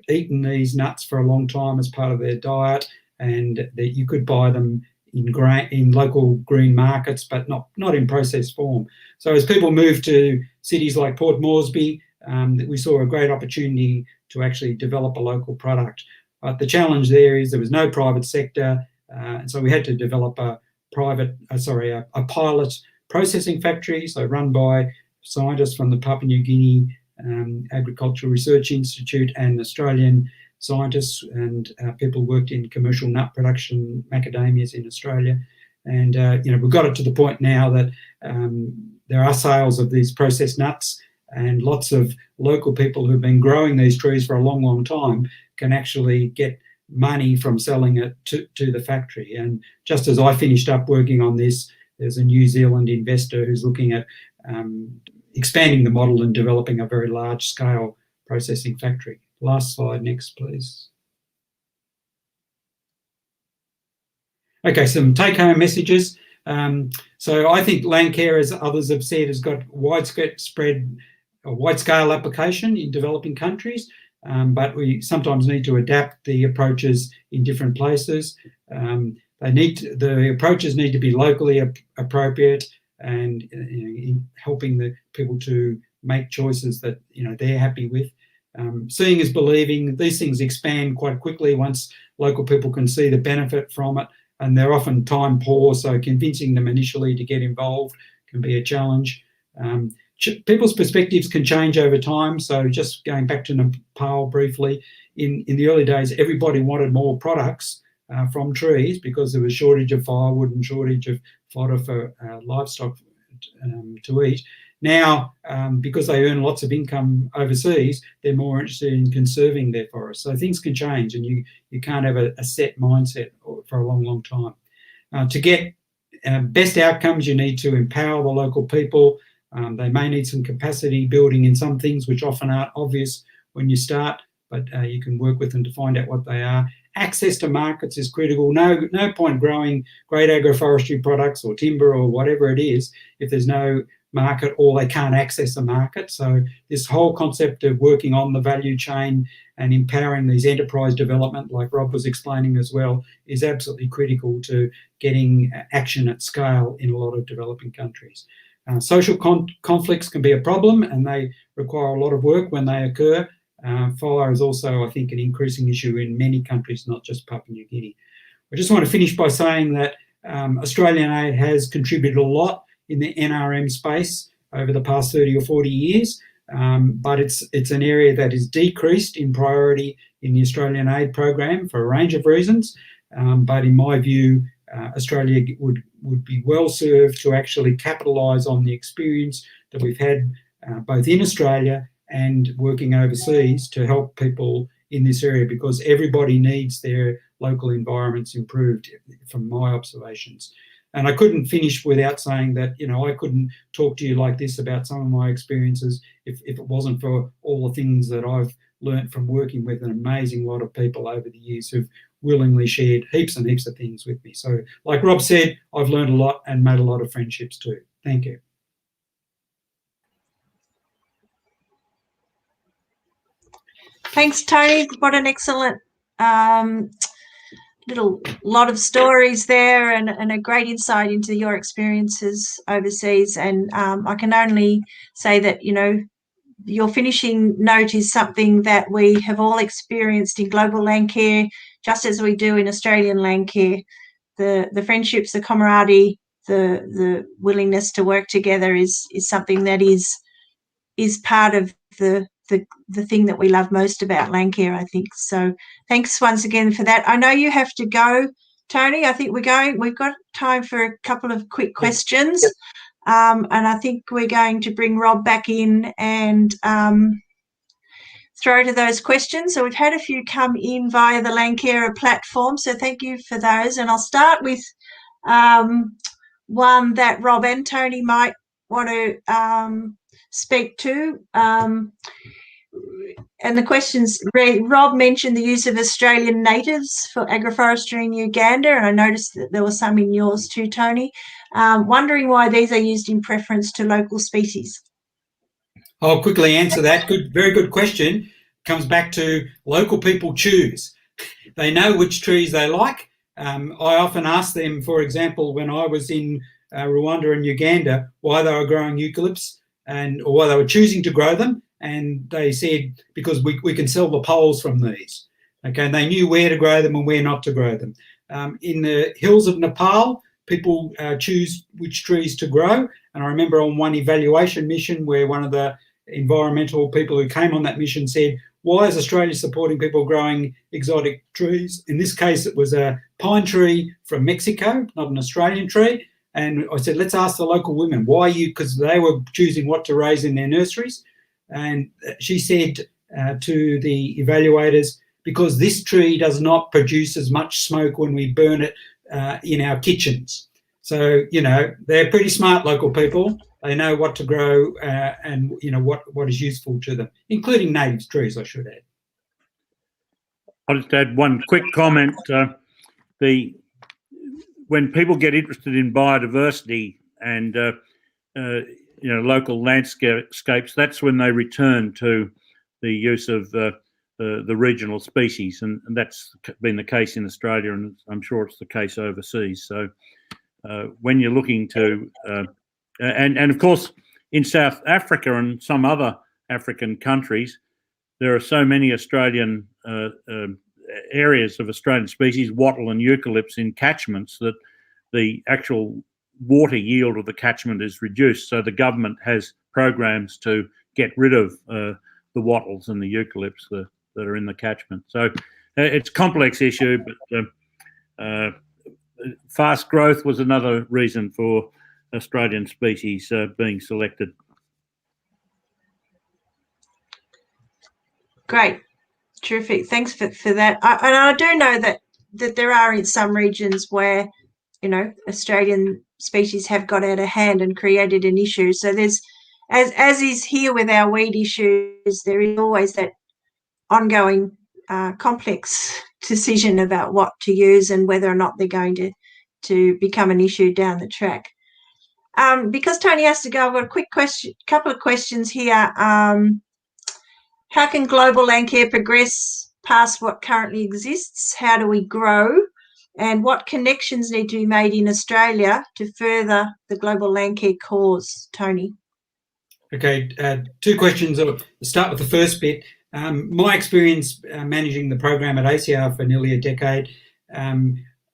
eaten these nuts for a long time as part of their diet, and that you could buy them in local green markets, but not in processed form. So as people moved to cities like Port Moresby, we saw a great opportunity to actually develop a local product. But the challenge there is there was no private sector, and so we had to develop a pilot processing factory, so run by scientists from the Papua New Guinea Agricultural Research Institute and Australian scientists, and people worked in commercial nut production, macadamias in Australia. And we've got it to the point now that there are sales of these processed nuts, and lots of local people who've been growing these trees for a long, long time can actually get money from selling it to the factory. And just as I finished up working on this, there's a New Zealand investor who's looking at expanding the model and developing a very large-scale processing factory. Last slide, next, please. Okay, some take-home messages. So I think Landcare, as others have said, has got wide-scale application in developing countries, but we sometimes need to adapt the approaches in different places. The approaches need to be locally appropriate, and in helping the people to make choices that they're happy with. Seeing is believing. These things expand quite quickly once local people can see the benefit from it, and they're often time poor, so convincing them initially to get involved can be a challenge. People's perspectives can change over time, so just going back to Nepal briefly, in the early days everybody wanted more products from trees because there was shortage of firewood and shortage of fodder for livestock to eat. Now, because they earn lots of income overseas, they're more interested in conserving their forests. So things can change, and you can't have a set mindset for a long, long time. To get best outcomes, you need to empower the local people. They may need some capacity building in some things which often aren't obvious when you start, but you can work with them to find out what they are. Access to markets is critical. No point growing great agroforestry products or timber or whatever it is if there's no market, or they can't access a market. So this whole concept of working on the value chain and empowering these enterprise development, like Rob was explaining as well, is absolutely critical to getting action at scale in a lot of developing countries. Social conflicts can be a problem, and they require a lot of work when they occur. Fire is also, I think, an increasing issue in many countries, not just Papua New Guinea. I just want to finish by saying that Australian aid has contributed a lot in the NRM space over the past 30 or 40 years, but it's an area that is decreased in priority in the Australian aid program for a range of reasons. But in my view, Australia would be well served to actually capitalise on the experience that we've had both in Australia and working overseas to help people in this area, because everybody needs their local environments improved from my observations. And I couldn't finish without saying that, you know, I couldn't talk to you like this about some of my experiences if it wasn't for all the things that I've learnt from working with an amazing lot of people over the years who've willingly shared heaps and heaps of things with me. So like Rob said, I've learned a lot and made a lot of friendships too. Thank you. Thanks, Tony. What an excellent little lot of stories there, and a great insight into your experiences overseas. And I can only say that, you know, your finishing note is something that we have all experienced in global Landcare, just as we do in Australian Landcare. The friendships, the camaraderie, the willingness to work together is something that is part of the thing that we love most about Landcare, I think. So thanks once again for that. I know you have to go, Tony. I think we've got time for a couple of quick questions. Yep. And I think we're going to bring Rob back in and throw to those questions. So we've had a few come in via the Landcarer platform, so thank you for those. And I'll start with one that Rob and Tony might want to speak to. And the questions read, Rob mentioned the use of Australian natives for agroforestry in Uganda, and I noticed that there were some in yours too, Tony. Wondering why these are used in preference to local species. I'll quickly answer that. Very good question. Comes back to local people choose. They know which trees they like. I often ask them, for example, when I was in Rwanda and Uganda, why they were growing eucalypts or why they were choosing to grow them. And they said, because we can sell the poles from these. Okay, and they knew where to grow them and where not to grow them. In the hills of Nepal, people choose which trees to grow. And I remember on one evaluation mission where one of the environmental people who came on that mission said, why is Australia supporting people growing exotic trees? In this case, it was a pine tree from Mexico, not an Australian tree. And I said, let's ask the local women, why you, because they were choosing what to raise in their nurseries. And she said to the evaluators, because this tree does not produce as much smoke when we burn it in our kitchens. So, you know, they're pretty smart local people. They know what to grow and, you know, what is useful to them, including native trees, I should add. I'll just add one quick comment. When people get interested in biodiversity and you know, local landscapes, that's when they return to the use of the regional species, and that's been the case in Australia, and I'm sure it's the case overseas. So when you're looking to, and of course in South Africa and some other African countries, there are so many Australian areas of Australian species, wattle and eucalypts in catchments, that the actual water yield of the catchment is reduced. So the government has programs to get rid of the wattles and the eucalypts that are in the catchment. So it's a complex issue, but fast growth was another reason for Australian species being selected. Great. Terrific. Thanks for that. And I do know that there are in some regions where, you know, Australian species have got out of hand and created an issue. So there's, as is here with our weed issues, there is always that ongoing complex decision about what to use and whether or not they're going to become an issue down the track. Because Tony has to go, I've got a quick couple of questions here. How can global Landcare progress past what currently exists? How do we grow? And what connections need to be made in Australia to further the global Landcare cause, Tony? Okay, two questions. I'll start with the first bit. My experience managing the program at ACR for nearly a decade,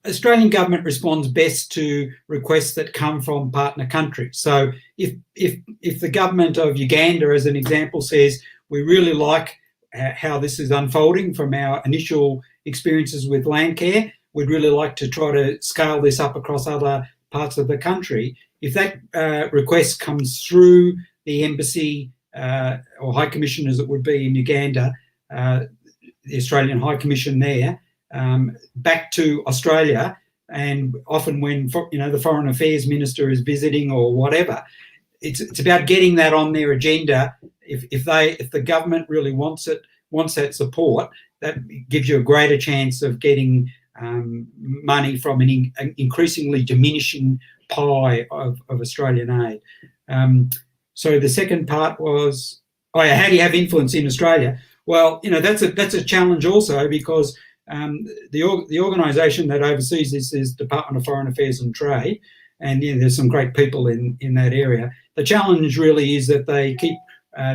Australian government responds best to requests that come from partner countries. So if the government of Uganda, as an example, says, we really like how this is unfolding from our initial experiences with Landcare, we'd really like to try to scale this up across other parts of the country. If that request comes through the embassy or High Commission, as it would be in Uganda, the Australian High Commission there, back to Australia, and often when the Foreign Affairs Minister is visiting or whatever, it's about getting that on their agenda. If the government really wants that support, that gives you a greater chance of getting money from an increasingly diminishing pie of Australian aid. So the second part was, how do you have influence in Australia? Well, that's a challenge also, because the organisation that oversees this is Department of Foreign Affairs and Trade, and there's some great people in that area. The challenge really is that they keep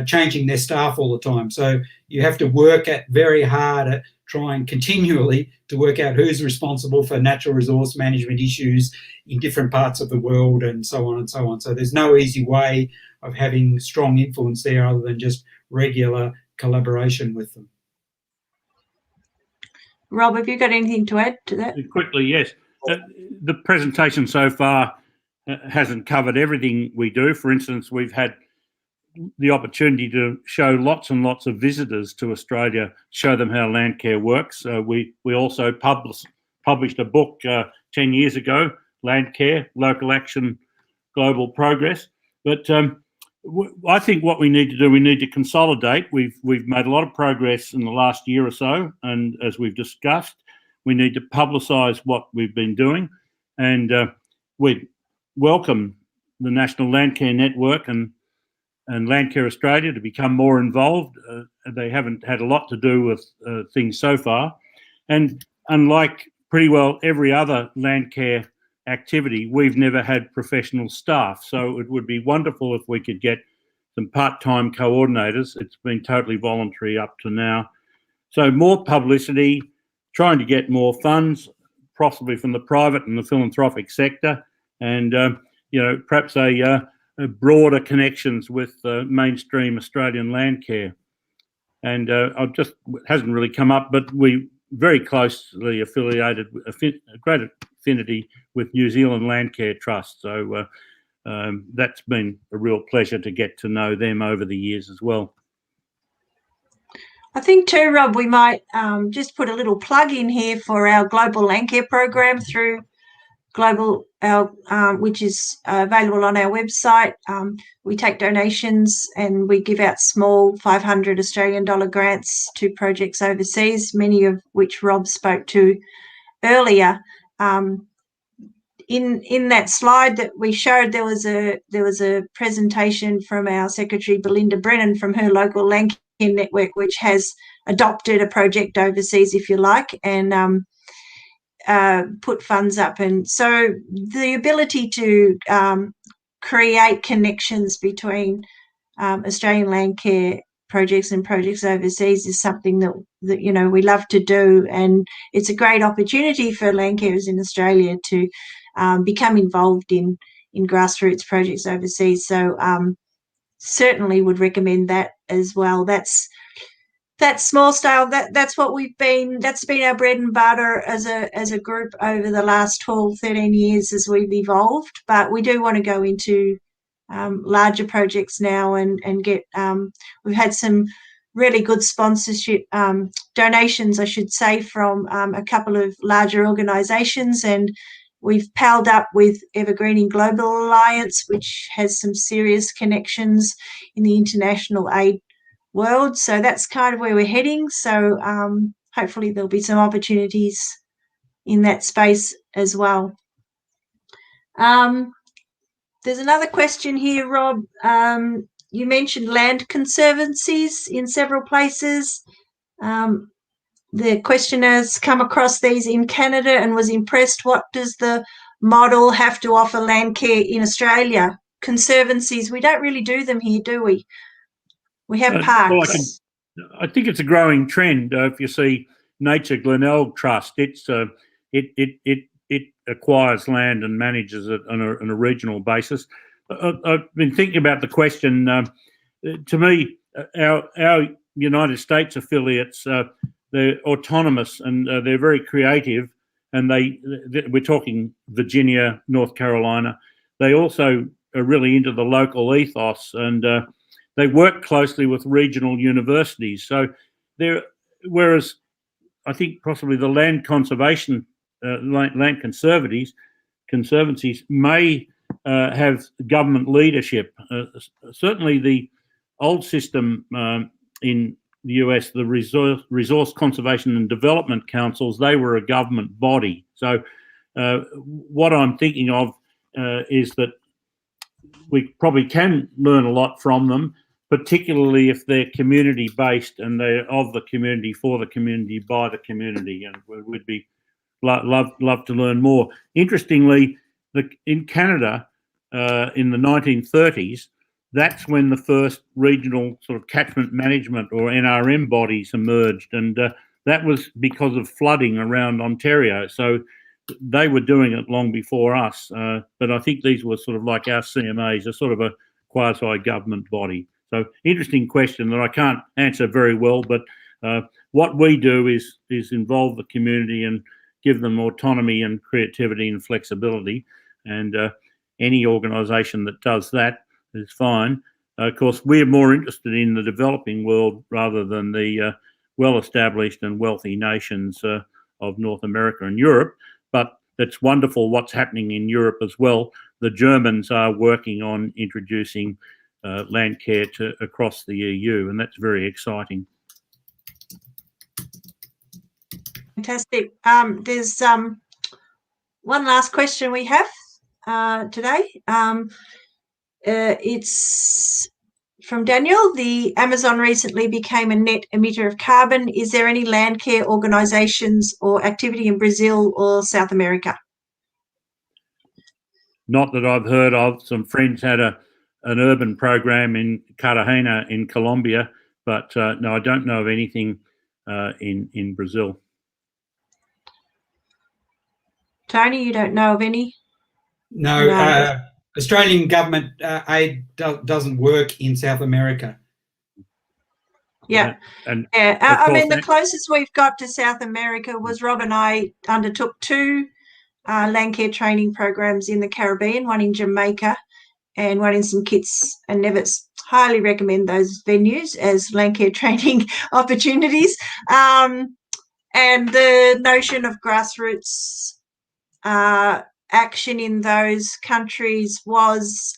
changing their staff all the time. So you have to work very hard at trying continually to work out who's responsible for natural resource management issues in different parts of the world, and so on and so on. So there's no easy way of having strong influence there other than just regular collaboration with them. Rob, have you got anything to add to that? Quickly, yes. The presentation so far hasn't covered everything we do. For instance, we've had the opportunity to show lots and lots of visitors to Australia, show them how Landcare works. We also published a book 10 years ago, Landcare, Local Action, Global Progress. But I think what we need to do, we need to consolidate. We've made a lot of progress in the last year or so, and as we've discussed, we need to publicise what we've been doing, and we welcome the National Landcare Network and Landcare Australia to become more involved. They haven't had a lot to do with things so far, and unlike pretty well every other Landcare activity, we've never had professional staff, so it would be wonderful if we could get some part-time coordinators. It's been totally voluntary up to now. So more publicity, trying to get more funds, possibly from the private and the philanthropic sector, and perhaps a broader connections with mainstream Australian Landcare. And it hasn't really come up, but we very closely affiliated, a great affinity with New Zealand Landcare Trust. So that's been a real pleasure to get to know them over the years as well. I think too, Rob, we might just put a little plug in here for our Global Landcare program through Global, which is available on our website. We take donations and we give out small 500 Australian dollar grants to projects overseas, many of which Rob spoke to earlier. In that slide that we showed, there was a presentation from our secretary Belinda Brennan from her local Landcare network, which has adopted a project overseas, if you like, and put funds up. And so the ability to create connections between Australian Landcare projects and projects overseas is something that we love to do, and it's a great opportunity for Landcarers in Australia to become involved in grassroots projects overseas. So certainly would recommend that as well. That's small scale. That's been our bread and butter as a group over the last 12, 13 years as we've evolved. But we do want to go into larger projects now and get. We've had some really good sponsorship donations, I should say, from a couple of larger organisations, and we've palled up with Evergreening Global Alliance, which has some serious connections in the international aid world. So that's kind of where we're heading. So hopefully there'll be some opportunities in that space as well. There's another question here, Rob. You mentioned land conservancies in several places. The questioner's come across these in Canada and was impressed. What does the model have to offer Landcare in Australia? Conservancies, we don't really do them here, do we? We have parks. Well, I think it's a growing trend. If you see Nature Glenelg Trust, it acquires land and manages it on a regional basis. I've been thinking about the question. To me, our United States affiliates, they're autonomous and they're very creative. And we're talking Virginia, North Carolina. They also are really into the local ethos, and they work closely with regional universities. So whereas I think possibly the land conservation, land conservancies may have government leadership. Certainly the old system in the US, the Resource Conservation and Development Councils, they were a government body. So what I'm thinking of is that we probably can learn a lot from them, particularly if they're community-based and they're of the community, for the community, by the community, and we'd be love to learn more. Interestingly, in Canada, in the 1930s, that's when the first regional sort of catchment management or NRM bodies emerged, and that was because of flooding around Ontario. So they were doing it long before us, but I think these were sort of like our CMAs, a sort of a quasi-government body. So interesting question that I can't answer very well, but what we do is involve the community and give them autonomy and creativity and flexibility, and any organisation that does that is fine. Of course, we're more interested in the developing world rather than the well-established and wealthy nations of North America and Europe, but it's wonderful what's happening in Europe as well. The Germans are working on introducing Landcare across the EU, and that's very exciting. Fantastic. There's one last question we have today. It's from Daniel. The Amazon recently became a net emitter of carbon. Is there any Landcare organisations or activity in Brazil or South America? Not that I've heard of. Some friends had an urban program in Cartagena in Colombia, but no, I don't know of anything in Brazil. Tony, you don't know of any? No. Australian government aid doesn't work in South America. Yeah. I mean, the closest we've got to South America was Rob and I undertook 2 Landcare training programs in the Caribbean, one in Jamaica and one in St Kitts and Nevis. Highly recommend those venues as Landcare training opportunities. And the notion of grassroots action in those countries was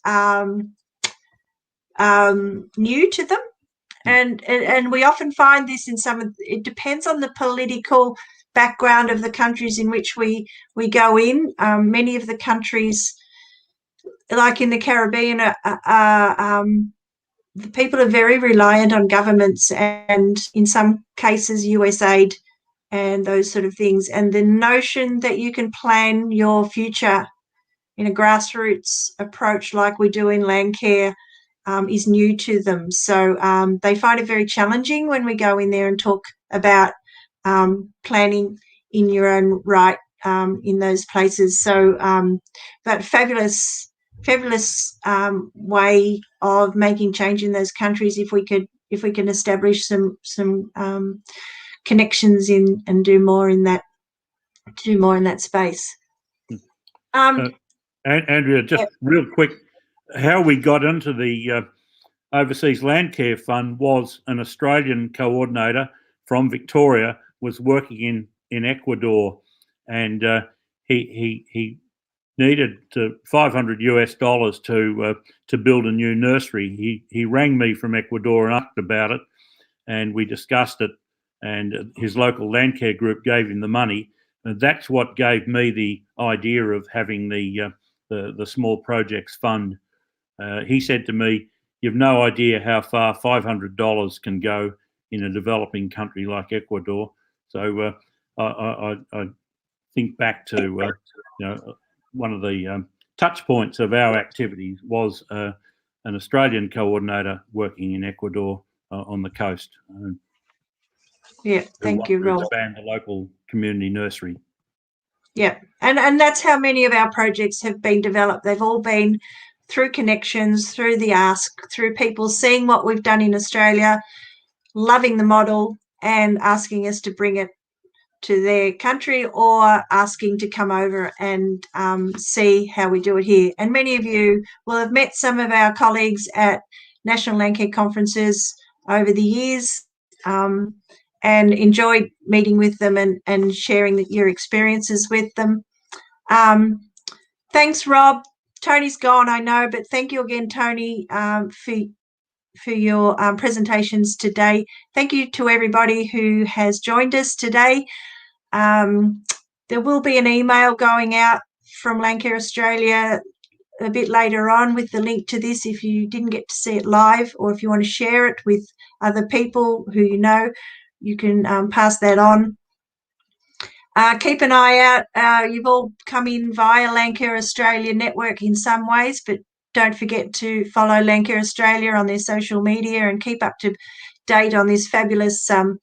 new to them, and we often find this in it depends on the political background of the countries in which we go in. Many of the countries, like in the Caribbean, the people are very reliant on governments, and in some cases US aid and those sort of things. And the notion that you can plan your future in a grassroots approach like we do in Landcare is new to them. So they find it very challenging when we go in there and talk about planning in your own right in those places. So but fabulous way of making change in those countries if we can establish some connections in and do more in that space. Andrea, just real quick, how we got into the Overseas Landcare Fund was an Australian coordinator from Victoria was working in Ecuador, and he needed $500 to build a new nursery. He rang me from Ecuador and asked about it, and we discussed it, and his local Landcare group gave him the money. And that's what gave me the idea of having the the Small Projects Fund. He said to me, "You've no idea how far $500 can go in a developing country like Ecuador." So I think back to one of the touch points of our activities was an Australian coordinator working in Ecuador on the coast. Yeah, thank you, Rob. Expand the local community nursery. Yeah, and that's how many of our projects have been developed. They've all been through connections, through the ask, through people seeing what we've done in Australia, loving the model and asking us to bring it to their country, or asking to come over and see how we do it here. And many of you will have met some of our colleagues at National Landcare conferences over the years, and enjoyed meeting with them and sharing your experiences with them. Thanks, Rob. Tony's gone, I know, but thank you again, Tony, for your presentations today. Thank you to everybody who has joined us today. There will be an email going out from Landcare Australia a bit later on with the link to this if you didn't get to see it live, or if you want to share it with other people who you know, you can pass that on. Keep an eye out. You've all come in via Landcare Australia network in some ways, but don't forget to follow Landcare Australia on their social media and keep up to date on this fabulous National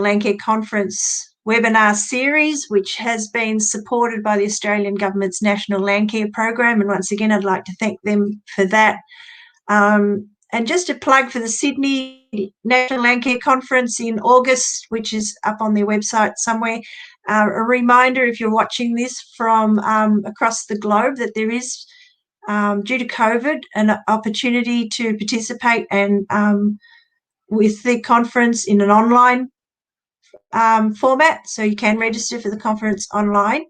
Landcare Conference webinar series, which has been supported by the Australian Government's National Landcare Program. And once again, I'd like to thank them for that. And just a plug for the Sydney National Landcare Conference in August, which is up on their website somewhere. A reminder, if you're watching this from across the globe, that there is, due to COVID, an opportunity to participate and with the conference in an online format. So you can register for the conference online.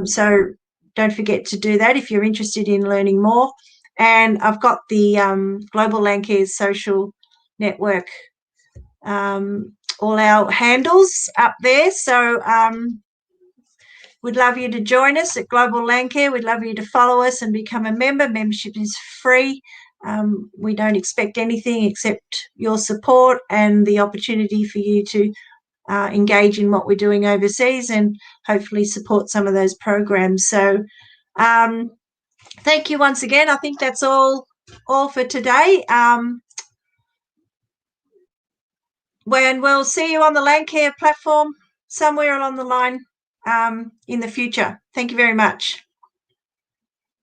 So don't forget to do that if you're interested in learning more. And I've got the Global Landcare social network, all our handles up there. So we'd love you to join us at Global Landcare. We'd love you to follow us and become a member. Membership is free. We don't expect anything except your support and the opportunity for you to engage in what we're doing overseas and hopefully support some of those programs. So thank you once again. I think that's all for today. When we'll see you on the Landcare platform somewhere along the line in the future. Thank you very much.